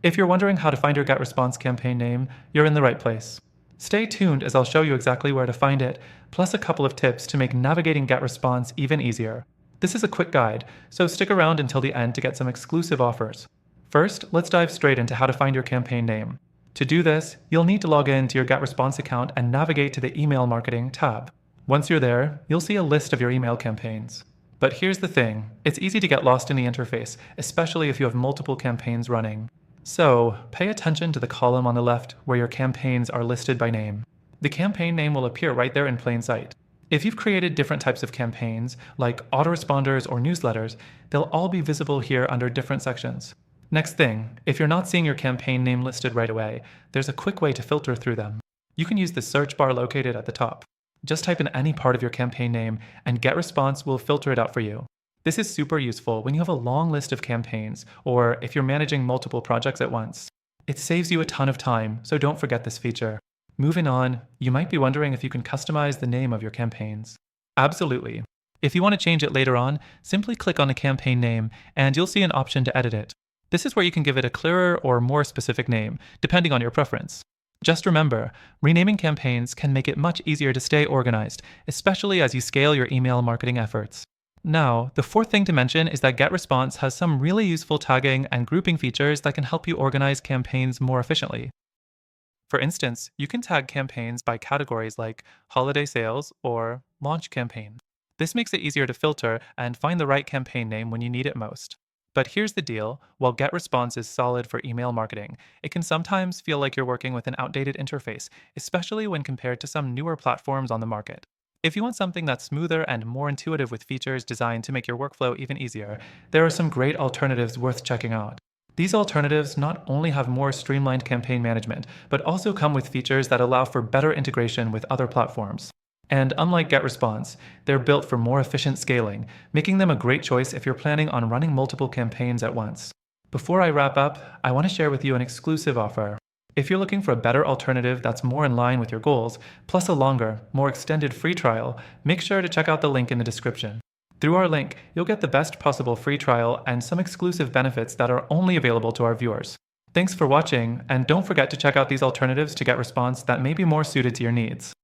If you're wondering how to find your GetResponse campaign name, you're in the right place. Stay tuned as I'll show you exactly where to find it, plus a couple of tips to make navigating GetResponse even easier. This is a quick guide, so stick around until the end to get some exclusive offers. First, let's dive straight into how to find your campaign name. To do this, you'll need to log in to your GetResponse account and navigate to the Email Marketing tab. Once you're there, you'll see a list of your email campaigns. But here's the thing, it's easy to get lost in the interface, especially if you have multiple campaigns running. So, pay attention to the column on the left where your campaigns are listed by name. The campaign name will appear right there in plain sight. If you've created different types of campaigns, like autoresponders or newsletters, they'll all be visible here under different sections. Next thing, if you're not seeing your campaign name listed right away, there's a quick way to filter through them. You can use the search bar located at the top. Just type in any part of your campaign name, and GetResponse will filter it out for you. This is super useful when you have a long list of campaigns, or if you're managing multiple projects at once. It saves you a ton of time, so don't forget this feature. Moving on, you might be wondering if you can customize the name of your campaigns. Absolutely. If you want to change it later on, simply click on the campaign name, and you'll see an option to edit it. This is where you can give it a clearer or more specific name, depending on your preference. Just remember, renaming campaigns can make it much easier to stay organized, especially as you scale your email marketing efforts. Now, the fourth thing to mention is that GetResponse has some really useful tagging and grouping features that can help you organize campaigns more efficiently. For instance, you can tag campaigns by categories like holiday sales or launch campaign. This makes it easier to filter and find the right campaign name when you need it most. But here's the deal, while GetResponse is solid for email marketing, it can sometimes feel like you're working with an outdated interface, especially when compared to some newer platforms on the market. If you want something that's smoother and more intuitive with features designed to make your workflow even easier, there are some great alternatives worth checking out. These alternatives not only have more streamlined campaign management, but also come with features that allow for better integration with other platforms. And unlike GetResponse, they're built for more efficient scaling, making them a great choice if you're planning on running multiple campaigns at once. Before I wrap up, I want to share with you an exclusive offer. If you're looking for a better alternative that's more in line with your goals, plus a longer, more extended free trial, make sure to check out the link in the description. Through our link, you'll get the best possible free trial and some exclusive benefits that are only available to our viewers. Thanks for watching, and don't forget to check out these alternatives to GetResponse that may be more suited to your needs.